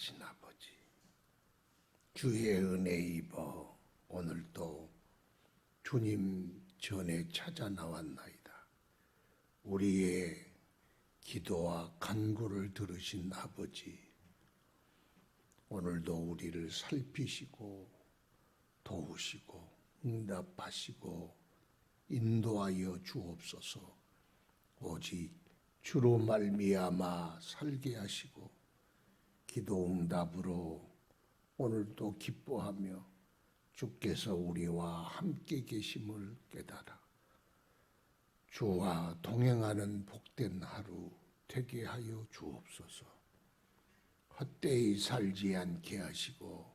자비하신 아버지, 주의 은혜 입어 오늘도 주님 전에 찾아 나왔나이다. 우리의 기도와 간구를 들으신 아버지, 오늘도 우리를 살피시고 도우시고 응답하시고 인도하여 주옵소서. 오직 주로 말미암아 살게 하시고 기도 응답으로 오늘도 기뻐하며 주께서 우리와 함께 계심을 깨달아 주와 동행하는 복된 하루 되게 하여 주옵소서. 헛되이 살지 않게 하시고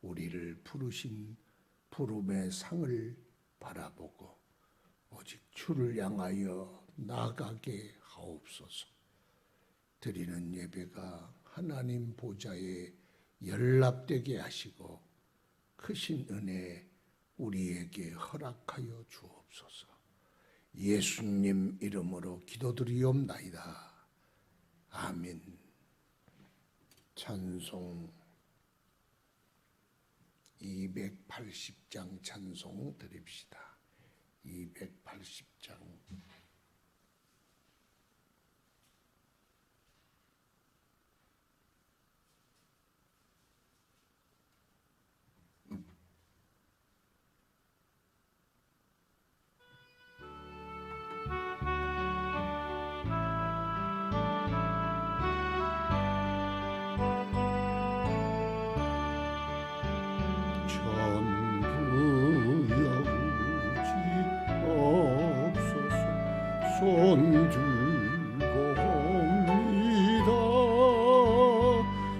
우리를 부르신 부름의 상을 바라보고 오직 주를 향하여 나아가게 하옵소서. 드리는 예배가 하나님 보좌에 연락되게 하시고 크신 은혜 우리에게 허락하여 주옵소서. 예수님 이름으로 기도드리옵나이다. 아멘. 찬송 280장 찬송 드립시다. 280장. 손 들고 옵니다.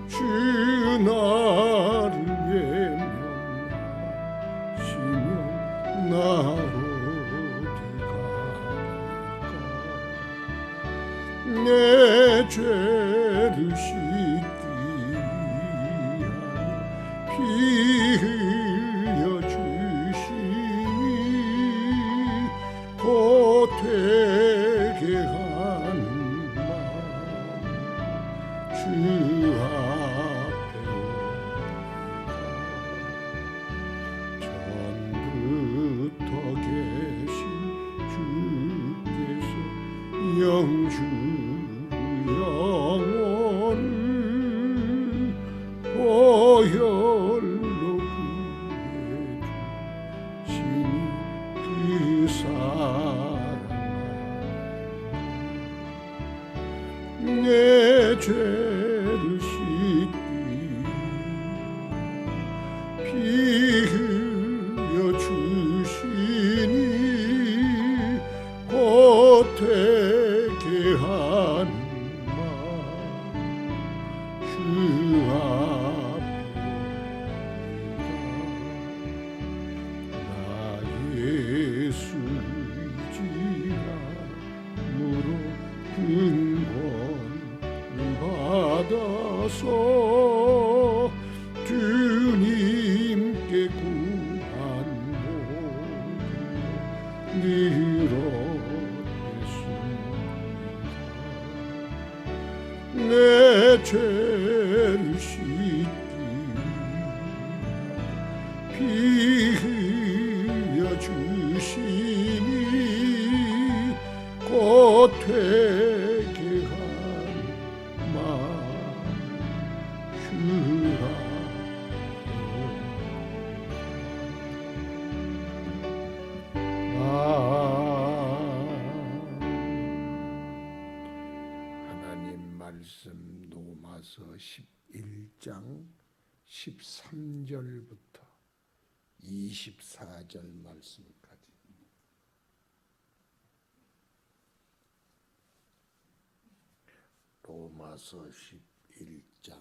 주 나를 외면하시면 나 어디 갈까. 내 죄를 씻기 위하여 피 흘려 주시니 곧 되게 하는 마음 주 앞에 전부터 계신 주께서 영주 영원을 보혈로 구해주시니 그 사랑 내 죄를 씻기 피 흘려 주시니 곧 되게 하는 마음 주 앞에 나 예수지함으로 받아서 주님께 구한 모든 늘어냈습니다. 내 죄를 씻기 피 흘려 주시니 곧 되게 하나님 말씀 로마서 11장 13절부터 24절 말씀까지. 로마서 11장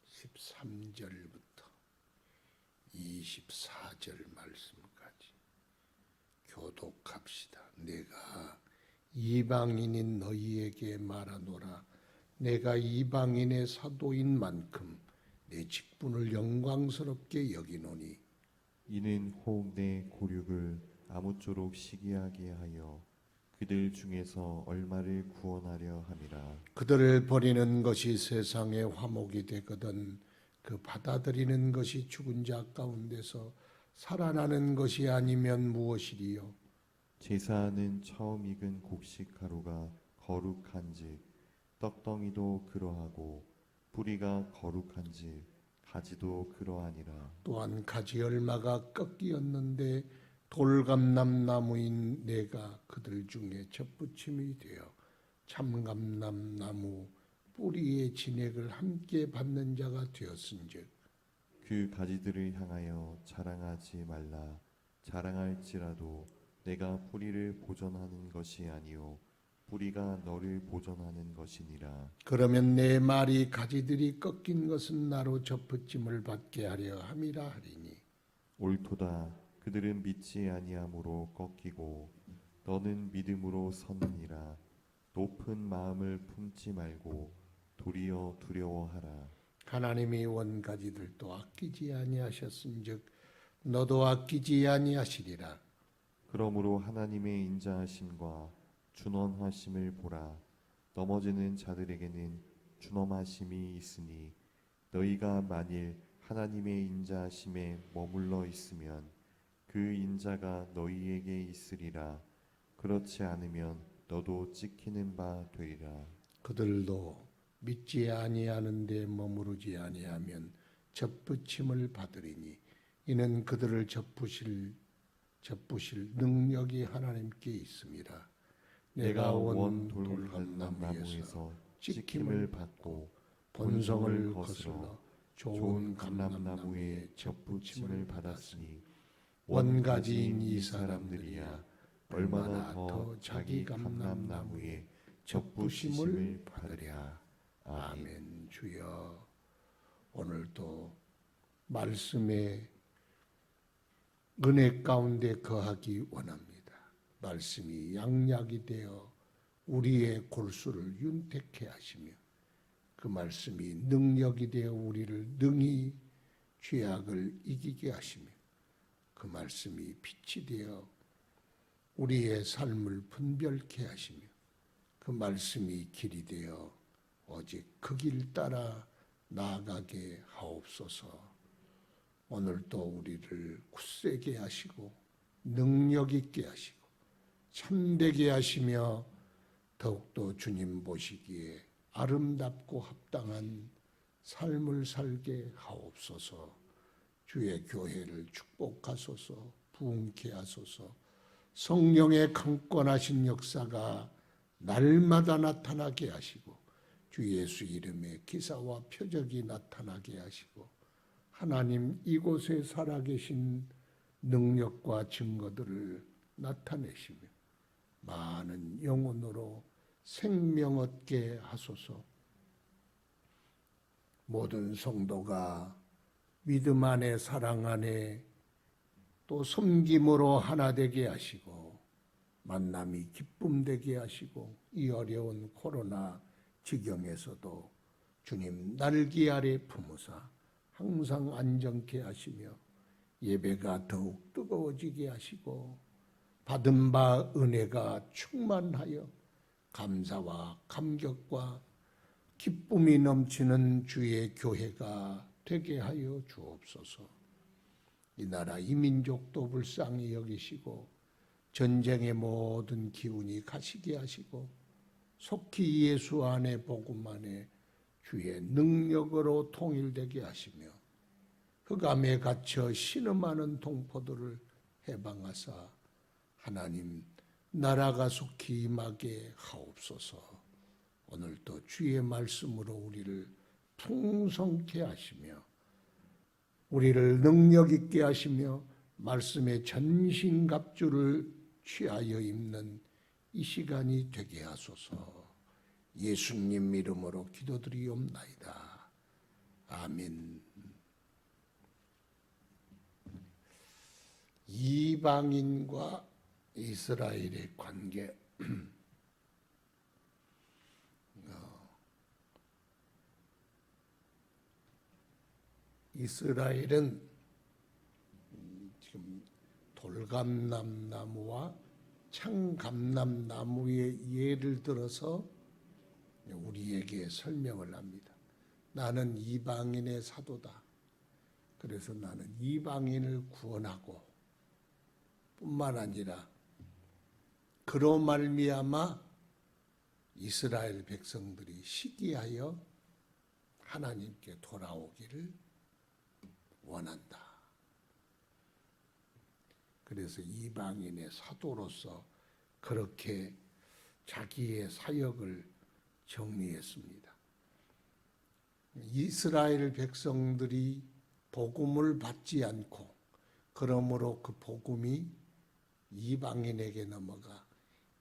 13절부터 24절 말씀까지 교독합시다. 내가 이방인인 너희에게 말하노라. 내가 이방인의 사도인 만큼 내 직분을 영광스럽게 여기노니 이는 혹 내 고륙을 아무쪼록 시기하게 하여 그들 중에서 얼마를 구원하려 함이라. 그들을 버리는 것이 세상의 화목이 되거든 그 받아들이는 것이 죽은 자 가운데서 살아나는 것이 아니면 무엇이리요? 제사는 처음 익은 곡식 가루가 거룩한즉 떡덩이도 그러하고 뿌리가 거룩한즉 가지도 그러하니라. 또한 가지 얼마가 꺾이었는데 돌감람 나무인 내가 그들 중에 접붙임이 되어 참감람 나무 뿌리의 진액을 함께 받는 자가 되었은즉 그 가지들을 향하여 자랑하지 말라. 자랑할지라도 내가 뿌리를 보존하는 것이 아니요 뿌리가 너를 보존하는 것이니라. 그러면 내 말이 가지들이 꺾인 것은 나로 접붙임을 받게 하려 함이라 하리니 옳도다. 그들은 믿지 아니함으로 꺾이고 너는 믿음으로 섰느니라. 높은 마음을 품지 말고 도리어 두려워하라. 하나님이 원가지들도 아끼지 아니하셨은즉 너도 아끼지 아니하시리라. 그러므로 하나님의 인자하심과 준원하심을 보라. 넘어지는 자들에게는 준엄하심이 있으니 너희가 만일 하나님의 인자하심에 머물러 있으면 그 인자가 너희에게 있으리라. 그렇지 않으면 너도 찍히는 바 되리라. 그들도 믿지 아니하는데 머무르지 아니하면 접붙임을 받으리니 이는 그들을 접부실 능력이 하나님께 있습니다. 내가 원 돌감나무에서 찍힘을 받고 본성을 거슬러 좋은 감람나무에 접붙임을 받았으니 원가지인 이 사람들이야 얼마나 더 자기 감람나무에 접부심을 받으랴. 아멘. 주여 오늘도 말씀의 은혜 가운데 거하기 원합니다. 말씀이 양약이 되어 우리의 골수를 윤택케 하시며 그 말씀이 능력이 되어 우리를 능히 죄악을 이기게 하시며 그 말씀이 빛이 되어 우리의 삶을 분별케 하시며 그 말씀이 길이 되어 오직 그 길 따라 나아가게 하옵소서. 오늘도 우리를 굳세게 하시고 능력 있게 하시고 참되게 하시며 더욱더 주님 보시기에 아름답고 합당한 삶을 살게 하옵소서. 주의 교회를 축복하소서. 부흥케 하소서. 성령의 강권하신 역사가 날마다 나타나게 하시고 주 예수 이름의 기사와 표적이 나타나게 하시고 하나님 이곳에 살아계신 능력과 증거들을 나타내시며 많은 영혼으로 생명 얻게 하소서. 모든 성도가 믿음 안에 사랑 안에 또 섬김으로 하나 되게 하시고 만남이 기쁨 되게 하시고 이 어려운 코로나 지경에서도 주님 날개 아래 품으사 항상 안정케 하시며 예배가 더욱 뜨거워지게 하시고 받은 바 은혜가 충만하여 감사와 감격과 기쁨이 넘치는 주의 교회가 되게 하여 주옵소서. 이 나라 이 민족도 불쌍히 여기시고 전쟁의 모든 기운이 가시게 하시고 속히 예수 안에 복음 안에 주의 능력으로 통일되게 하시며 흑암에 갇혀 신음하는 동포들을 해방하사 하나님 나라가 속히 임하게 하옵소서. 오늘도 주의 말씀으로 우리를 풍성케 하시며 우리를 능력 있게 하시며 말씀의 전신갑주를 취하여 입는 이 시간이 되게 하소서. 예수님 이름으로 기도드리옵나이다. 아멘. 이방인과 이스라엘의 관계. 이스라엘은 지금 돌감람 나무와 참감람나무의 예를 들어서 우리에게 설명을 합니다. 나는 이방인의 사도다. 그래서 나는 이방인을 구원하고 뿐만 아니라 그로 말미암아 이스라엘 백성들이 시기하여 하나님께 돌아오기를 원한다. 그래서 이방인의 사도로서 그렇게 자기의 사역을 정리했습니다. 이스라엘 백성들이 복음을 받지 않고 그러므로 그 복음이 이방인에게 넘어가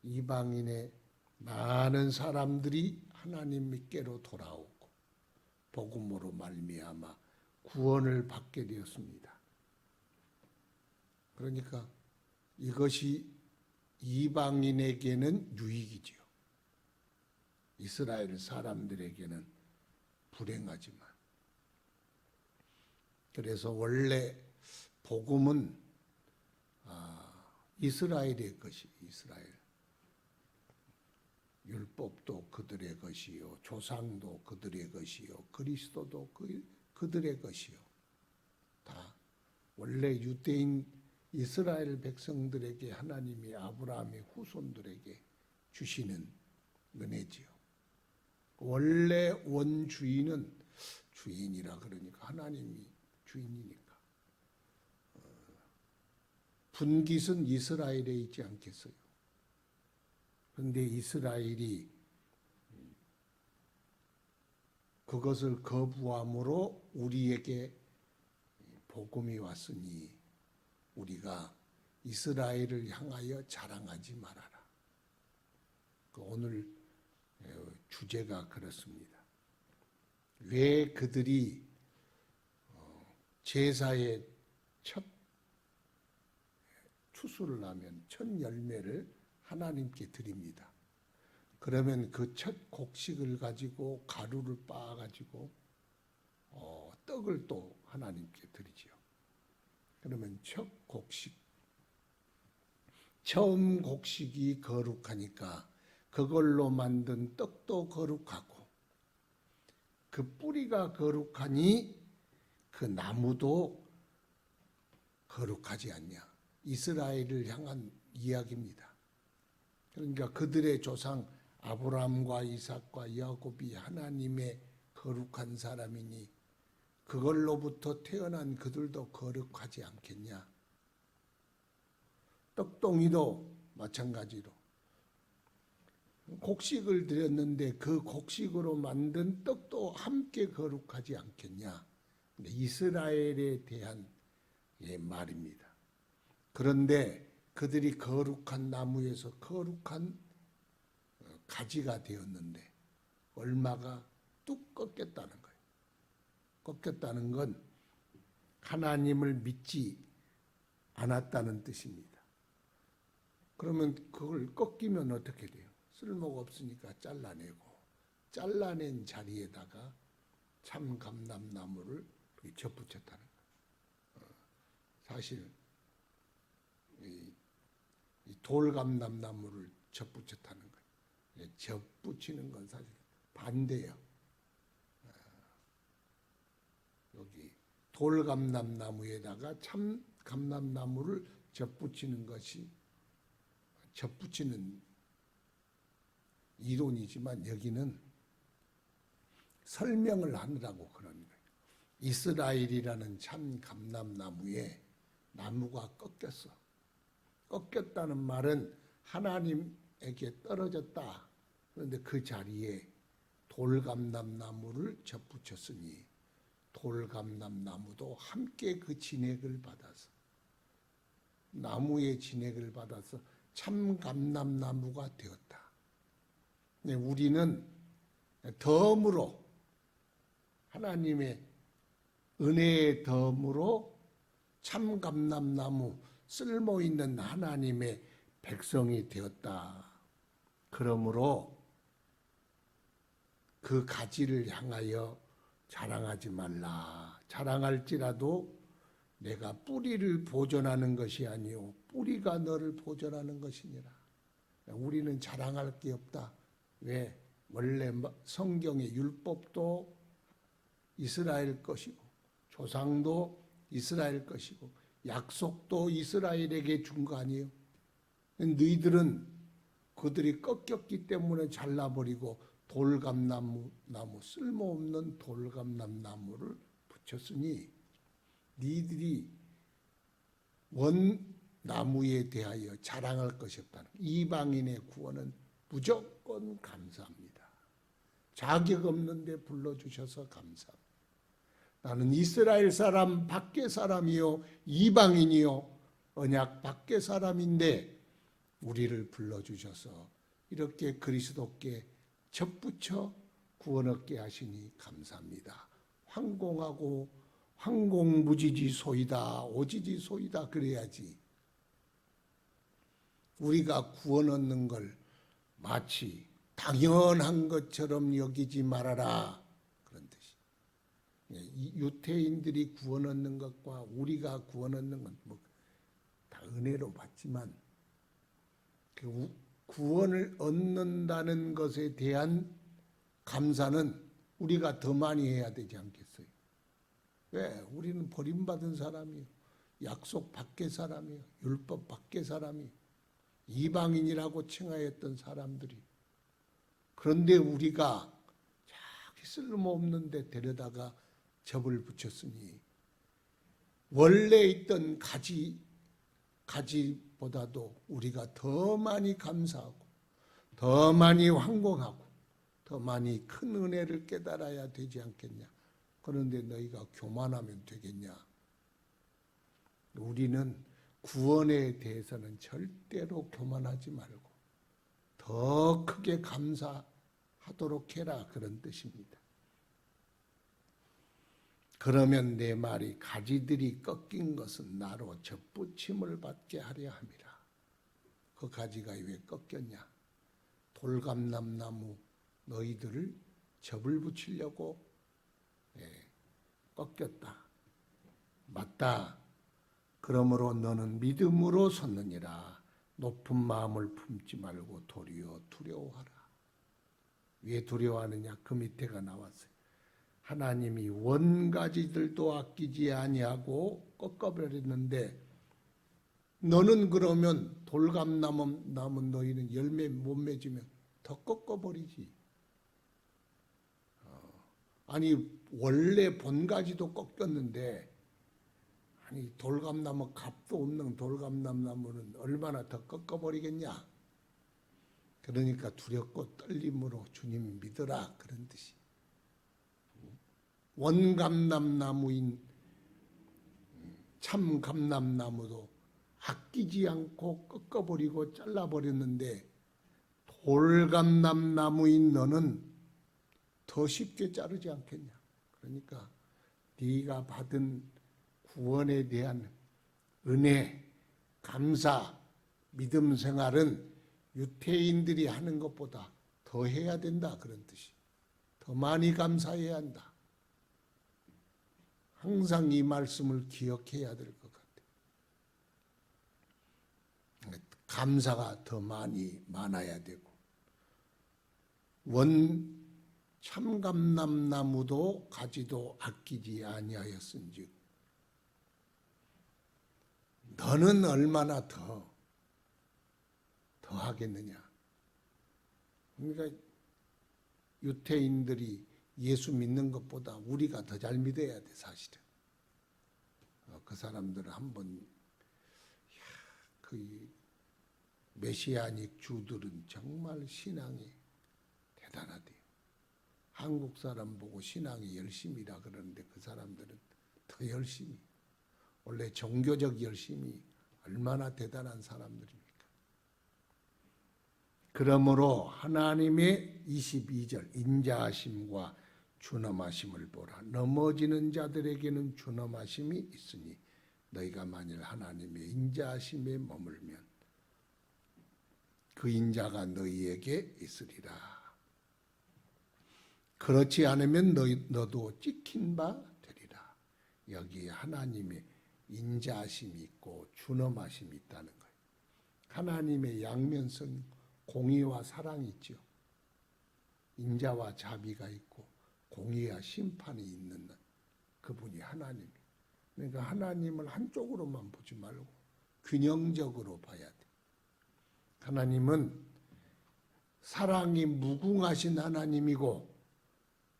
이방인의 많은 사람들이 하나님께로 돌아오고 복음으로 말미암아 구원을 받게 되었습니다. 그러니까 이것이 이방인에게는 유익이지요. 이스라엘 사람들에게는 불행하지만. 그래서 원래 복음은 이스라엘의 것이 이스라엘. 율법도 그들의 것이요, 조상도 그들의 것이요, 그리스도도 그들의 것이요. 다 원래 유대인 이스라엘 백성들에게 하나님이 아브라함의 후손들에게 주시는 은혜지요. 원래 원주인은 주인이라 그러니까 하나님이 주인이니까. 분깃은 이스라엘에 있지 않겠어요? 그런데 이스라엘이 그것을 거부함으로 우리에게 복음이 왔으니 우리가 이스라엘을 향하여 자랑하지 말아라. 오늘 주제가 그렇습니다. 왜 그들이 제사의 첫 추수를 하면 첫 열매를 하나님께 드립니다. 그러면 그 첫 곡식을 가지고 가루를 빻아가지고 떡을 또 하나님께 드리지요. 그러면 첫 곡식, 처음 곡식이 거룩하니까 그걸로 만든 떡도 거룩하고 그 뿌리가 거룩하니 그 나무도 거룩하지 않냐. 이스라엘을 향한 이야기입니다. 그러니까 그들의 조상 아브라함과 이삭과 야곱이 하나님의 거룩한 사람이니 그걸로부터 태어난 그들도 거룩하지 않겠냐. 떡동이도 마찬가지로 곡식을 드렸는데 그 곡식으로 만든 떡도 함께 거룩하지 않겠냐. 이스라엘에 대한 말입니다. 그런데 그들이 거룩한 나무에서 거룩한 가지가 되었는데 얼마가 뚝 꺾였다는 거예요. 꺾였다는 건 하나님을 믿지 않았다는 뜻입니다. 그러면 그걸 꺾이면 어떻게 돼요? 쓸모가 없으니까 잘라내고 잘라낸 자리에다가 참감람나무를 접붙였다는 거예요. 사실 이 돌감람나무를 접붙였다는 거예요. 접붙이는 건 사실 반대예요. 여기 돌감람나무에다가 참감람나무를 접붙이는 것이 접붙이는 이론이지만 여기는 설명을 하느라고 그런 거예요. 이스라엘이라는 참감람나무에 나무가 꺾였어. 꺾였다는 말은 하나님에게 떨어졌다. 그런데 그 자리에 돌감람나무를 접붙였으니 돌감람나무도 함께 그 진액을 받아서 나무의 진액을 받아서 참감람나무가 되었다. 우리는 덤으로 하나님의 은혜의 덤으로 참감람나무 쓸모있는 하나님의 백성이 되었다. 그러므로 그 가지를 향하여 자랑하지 말라. 자랑할지라도 내가 뿌리를 보존하는 것이 아니요 뿌리가 너를 보존하는 것이니라. 우리는 자랑할 게 없다. 왜? 원래 성경의 율법도 이스라엘 것이고 조상도 이스라엘 것이고 약속도 이스라엘에게 준 거 아니에요. 너희들은 그들이 꺾였기 때문에 잘라버리고 돌감나무 쓸모없는 돌감나무를 붙였으니 너희들이 원 나무에 대하여 자랑할 것이 없다는 이방인의 구원은 무조건 감사합니다. 자격 없는데 불러주셔서 감사합니다. 나는 이스라엘 사람 밖의 사람이요 이방인이요 언약 밖의 사람인데 우리를 불러주셔서 이렇게 그리스도께 접붙여 구원 얻게 하시니 감사합니다. 황공하고 황공무지지소이다 오지지소이다 그래야지. 우리가 구원 얻는 걸 마치 당연한 것처럼 여기지 말아라 그런 뜻이. 유태인들이 구원 얻는 것과 우리가 구원 얻는 건 뭐 다 은혜로 받지만 그 구원을 얻는다는 것에 대한 감사는 우리가 더 많이 해야 되지 않겠어요? 왜? 우리는 버림받은 사람이요, 약속 밖의 사람이요, 율법 밖의 사람이요, 이방인이라고 칭하였던 사람들이. 그런데 우리가 자기 쓸모없는 데 데려다가 접을 붙였으니 원래 있던 가지보다도 우리가 더 많이 감사하고 더 많이 황공하고 더 많이 큰 은혜를 깨달아야 되지 않겠냐. 그런데 너희가 교만하면 되겠냐. 우리는 구원에 대해서는 절대로 교만하지 말고 더 크게 감사하도록 해라 그런 뜻입니다. 그러면 내 말이 가지들이 꺾인 것은 나로 접붙임을 받게 하려 함이라. 그 가지가 왜 꺾였냐? 돌감람나무 너희들을 접을 붙이려고 꺾였다. 맞다. 그러므로 너는 믿음으로 섰느니라. 높은 마음을 품지 말고 도리어 두려워하라. 왜 두려워하느냐? 그 밑에가 나왔어요. 하나님이 원가지들도 아끼지 아니하고 꺾어버렸는데 너는 그러면 돌감나무 너희는 열매 못 맺으면 더 꺾어버리지. 아니 원래 본가지도 꺾였는데 아니 돌감나무 값도 없는 돌감나무는 얼마나 더 꺾어버리겠냐. 그러니까 두렵고 떨림으로 주님 믿어라 그런 뜻이. 원감람나무인 참감람나무도 아끼지 않고 꺾어버리고 잘라버렸는데 돌감람나무인 너는 더 쉽게 자르지 않겠냐. 그러니까 네가 받은 구원에 대한 은혜, 감사, 믿음 생활은 유태인들이 하는 것보다 더 해야 된다 그런 뜻이. 더 많이 감사해야 한다. 항상 이 말씀을 기억해야 될 것 같아요. 감사가 더 많아야 되고 원 참감람나무도 가지도 아끼지 아니하였은즉 너는 얼마나 더 하겠느냐. 그러니까 유태인들이 예수 믿는 것보다 우리가 더 잘 믿어야 돼 사실은. 그 사람들은 한번 그 메시아닉 주들은 정말 신앙이 대단하대요. 한국 사람 보고 신앙이 열심이라 그러는데 그 사람들은 더 열심히. 원래 종교적 열심이 얼마나 대단한 사람들입니까? 그러므로 하나님의 22절 인자하심과 준엄하심을 보라. 넘어지는 자들에게는 준엄하심이 있으니 너희가 만일 하나님의 인자하심에 머물면 그 인자가 너희에게 있으리라. 그렇지 않으면 너도 찍힌 바 되리라. 여기에 하나님의 인자하심이 있고 준엄하심이 있다는 거예요. 하나님의 양면성 공의와 사랑이 있죠. 인자와 자비가 있고 공의와 심판이 있는 그분이 하나님. 그러니까 하나님을 한쪽으로만 보지 말고 균형적으로 봐야 돼. 하나님은 사랑이 무궁하신 하나님이고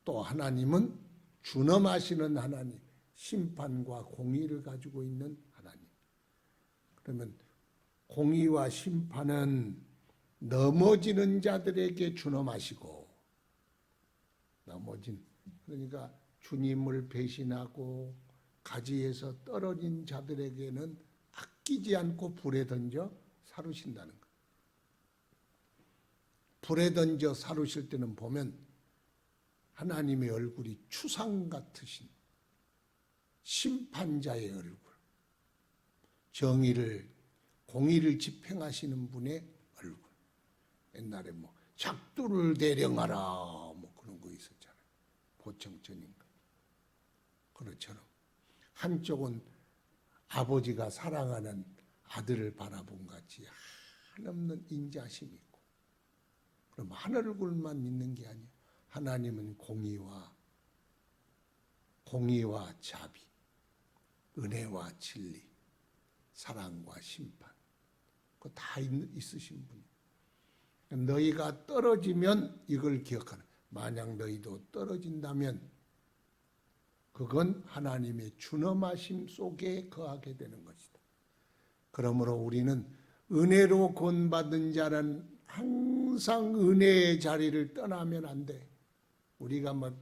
또 하나님은 준엄하시는 하나님, 심판과 공의를 가지고 있는 하나님. 그러면 공의와 심판은 넘어지는 자들에게 준엄하시고 그러니까 주님을 배신하고 가지에서 떨어진 자들에게는 아끼지 않고 불에 던져 사르신다는 것. 불에 던져 사르실 때는 보면 하나님의 얼굴이 추상 같으신 심판자의 얼굴, 공의를 집행하시는 분의 얼굴. 옛날에 뭐 작두를 대령하라 뭐 그런 거 있었잖아요. 보청천인가. 그렇처럼 한쪽은 아버지가 사랑하는 아들을 바라본 같이 한없는 인자심이 있고, 그럼 한 얼굴만 있는 게 아니야. 하나님은 공의와 자비, 은혜와 진리, 사랑과 심판, 그거 다 있으신 분이에요. 너희가 떨어지면 이걸 기억하라. 만약 너희도 떨어진다면 그건 하나님의 준엄하심 속에 거하게 되는 것이다. 그러므로 우리는 은혜로 구원받은 자는 항상 은혜의 자리를 떠나면 안 돼. 우리가 뭐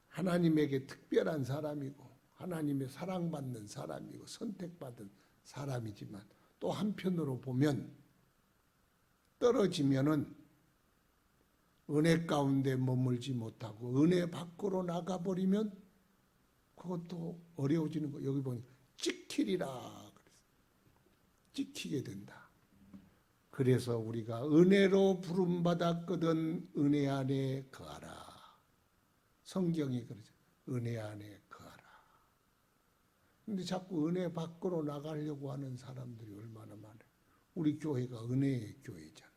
하나님에게 특별한 사람이고 하나님의 사랑받는 사람이고 선택받은 사람이지만 또 한편으로 보면 떨어지면은 은혜 가운데 머물지 못하고 은혜 밖으로 나가버리면 그것도 어려워지는 거. 여기 보니까 찍히리라 그랬어요. 찍히게 된다. 그래서 우리가 은혜로 부름받았거든 은혜 안에 거하라. 성경이 그러죠. 은혜 안에 거하라. 근데 자꾸 은혜 밖으로 나가려고 하는 사람들이 얼마나 많아요. 우리 교회가 은혜의 교회잖아.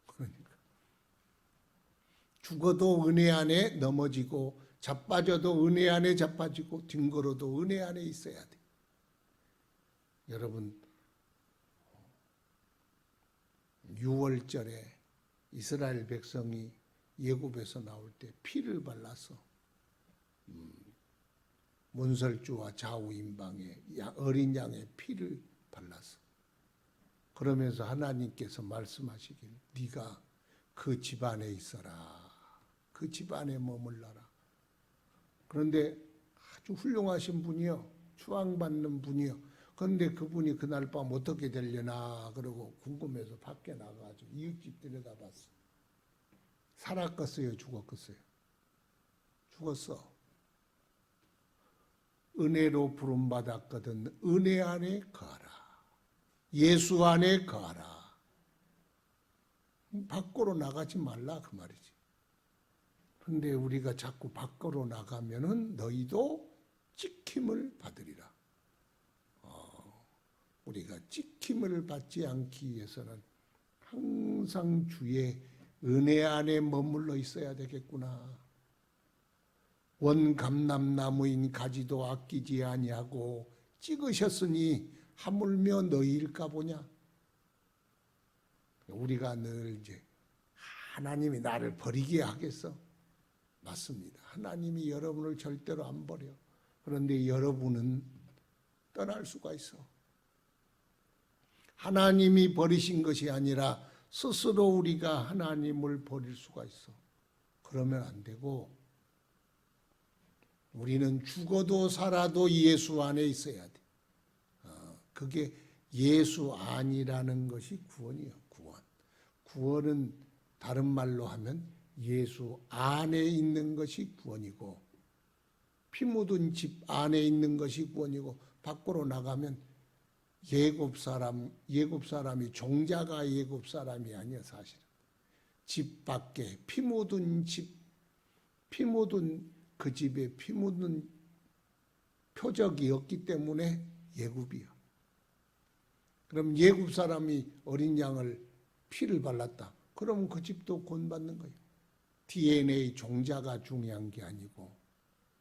그러니까 죽어도 은혜 안에 넘어지고 자빠져도 은혜 안에 자빠지고 뒹굴어도 은혜 안에 있어야 돼. 여러분 6월절에 이스라엘 백성이 예굽에서 나올 때 피를 발라서 문설주와 좌우임방에 어린 양의 피를 발라서 그러면서 하나님께서 말씀하시길 네가 그 집안에 있어라. 그 집안에 머물러라. 그런데 아주 훌륭하신 분이요. 추앙받는 분이요. 그런데 그분이 그날 밤 어떻게 되려나 그러고 궁금해서 밖에 나가가지고 이웃집 들여다봤어. 살았겠어요? 죽었겠어요? 죽었어. 은혜로 부름받았거든 은혜 안에 거하라. 예수 안에 거하라. 밖으로 나가지 말라 그 말이지. 그런데 우리가 자꾸 밖으로 나가면은 너희도 찍힘을 받으리라. 우리가 찍힘을 받지 않기 위해서는 항상 주의 은혜 안에 머물러 있어야 되겠구나. 원감람나무인 가지도 아끼지 아니하고 찍으셨으니 하물며 너희일까 보냐. 우리가 늘 이제 하나님이 나를 버리게 하겠어? 맞습니다. 하나님이 여러분을 절대로 안 버려. 그런데 여러분은 떠날 수가 있어. 하나님이 버리신 것이 아니라 스스로 우리가 하나님을 버릴 수가 있어. 그러면 안 되고 우리는 죽어도 살아도 예수 안에 있어야 돼. 그게 예수 안이라는 것이 구원이에요. 구원. 구원은 다른 말로 하면 예수 안에 있는 것이 구원이고 피 묻은 집 안에 있는 것이 구원이고 밖으로 나가면 예굽 사람이 종자가 예굽 사람이 아니야 사실은. 집 밖에 피 묻은 그 집에 피 묻은 표적이 없기 때문에 예굽이요. 그럼 예굽 사람이 어린 양을 피를 발랐다. 그러면 그 집도 구원받는 거예요. DNA 종자가 중요한 게 아니고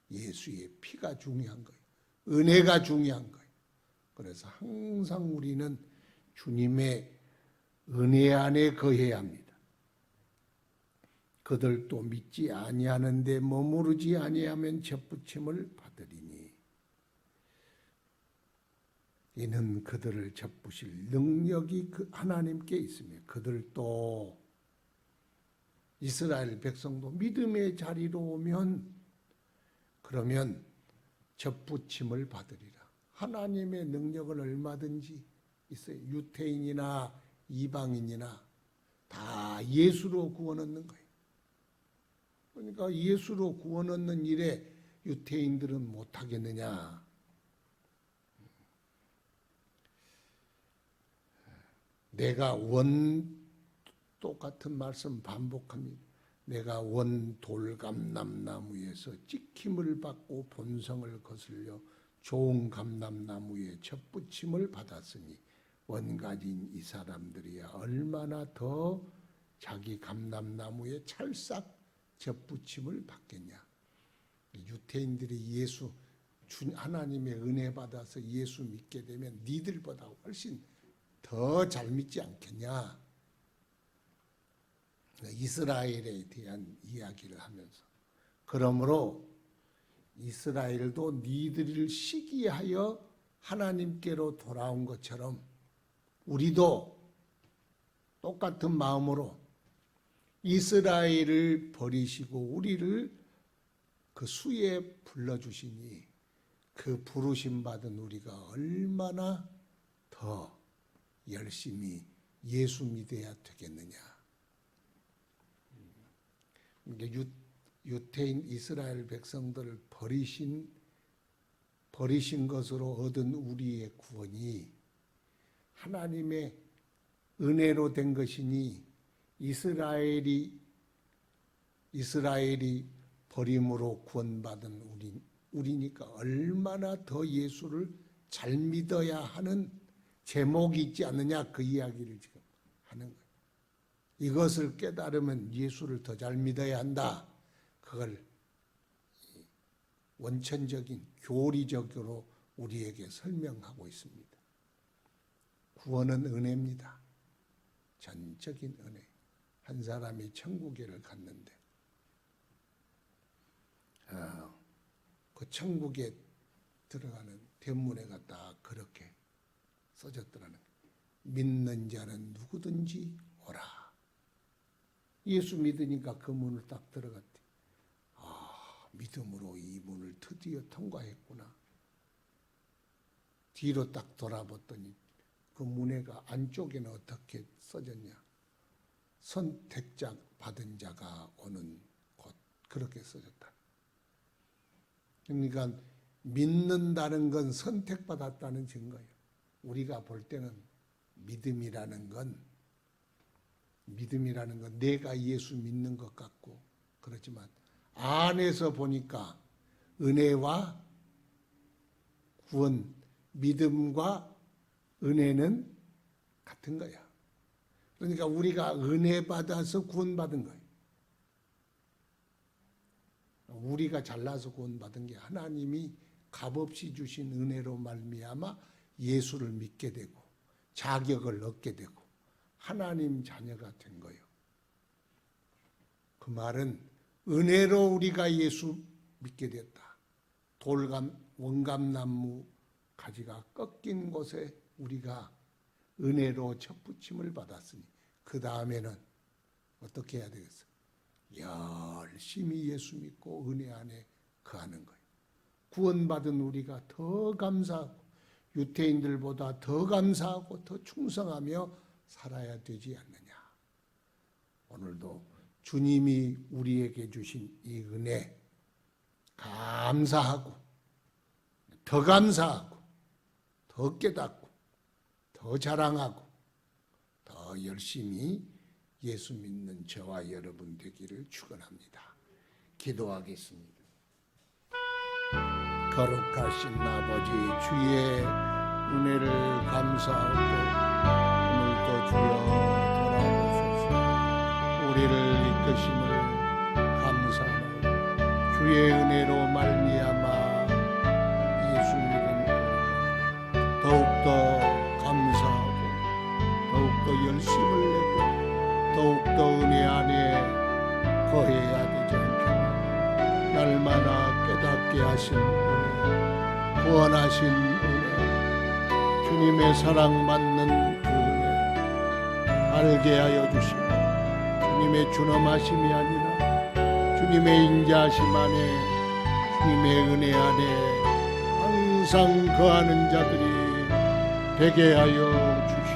예수의 피가 중요한 거예요. 은혜가 중요한 거예요. 그래서 항상 우리는 주님의 은혜 안에 거해야 합니다. 그들도 믿지 아니하는데 머무르지 아니하면 접붙임을 받으리니 이는 그들을 접부실 능력이 그 하나님께 있으며 그들도 이스라엘 백성도 믿음의 자리로 오면 그러면 접붙임을 받으리라. 하나님의 능력은 얼마든지 있어요. 유태인이나 이방인이나 다 예수로 구원 얻는 거예요. 그러니까 예수로 구원 얻는 일에 유태인들은 못하겠느냐. 내가 똑같은 말씀 반복합니다. 내가 원 돌감람나무에서 찍힘을 받고 본성을 거슬려 좋은 감람나무에 접붙임을 받았으니 원가진 이 사람들이야 얼마나 더 자기 감람나무에 찰싹 접붙임을 받겠냐. 유태인들이 예수 하나님의 은혜 받아서 예수 믿게 되면 니들보다 훨씬 더 잘 믿지 않겠냐. 이스라엘에 대한 이야기를 하면서 그러므로 이스라엘도 니들을 시기하여 하나님께로 돌아온 것처럼 우리도 똑같은 마음으로 이스라엘을 버리시고 우리를 그 수에 불러주시니 그 부르심 받은 우리가 얼마나 더 열심히 예수 믿어야 되겠느냐. 유태인 이스라엘 백성들을 버리신 것으로 얻은 우리의 구원이 하나님의 은혜로 된 것이니 이스라엘이 버림으로 구원받은 우리니까 얼마나 더 예수를 잘 믿어야 하는 제목이 있지 않느냐. 그 이야기를 지금 하는 거예요. 이것을 깨달으면 예수를 더 잘 믿어야 한다. 그걸 원천적인 교리적으로 우리에게 설명하고 있습니다. 구원은 은혜입니다. 전적인 은혜. 한 사람이 천국에를 갔는데 그 천국에 들어가는 대문에가 딱 그렇게 써졌더라는 거예요. 믿는 자는 누구든지 오라. 예수 믿으니까 그 문을 딱 들어갔대. 믿음으로 이 문을 드디어 통과했구나. 뒤로 딱 돌아봤더니 그 문에가 안쪽에는 어떻게 써졌냐. 선택자 받은 자가 오는 곳. 그렇게 써졌다. 그러니까 믿는다는 건 선택받았다는 증거예요. 우리가 볼 때는 믿음이라는 건 내가 예수 믿는 것 같고 그렇지만 안에서 보니까 은혜와 구원, 믿음과 은혜는 같은 거야. 그러니까 우리가 은혜 받아서 구원받은 거예요. 우리가 잘나서 구원받은 게 하나님이 값없이 주신 은혜로 말미암아 예수를 믿게 되고 자격을 얻게 되고 하나님 자녀가 된 거예요. 그 말은 은혜로 우리가 예수 믿게 됐다. 원감나무 가지가 꺾인 곳에 우리가 은혜로 접붙임을 받았으니 그 다음에는 어떻게 해야 되겠어? 열심히 예수 믿고 은혜 안에 거하는 거예요. 구원받은 우리가 더 감사하고 유태인들보다 더 감사하고 더 충성하며 살아야 되지 않느냐. 오늘도 주님이 우리에게 주신 이 은혜 감사하고 더 감사하고 더 깨닫고 더 자랑하고 더 열심히 예수 믿는 저와 여러분 되기를 축원합니다. 기도하겠습니다. 거룩하신 아버지 주의 은혜를 감사하고 오늘도 주여 돌아보시고 우리를 이끄심을 감사하노. 주의 은혜로 말미암아 예수 믿은 더욱더 감사하고 더욱더 열심을 내고 더욱더 은혜 안에 거해야 되지 않겠나. 날마다 깨닫게 하신 은혜, 구원하신 은혜, 주님의 사랑받는 그 은혜 알게 하여 주시고, 주님의 준엄하심이 아니라 주님의 인자하심 안에, 주님의 은혜 안에 항상 거하는 자들이 되게 하여 주시옵소서.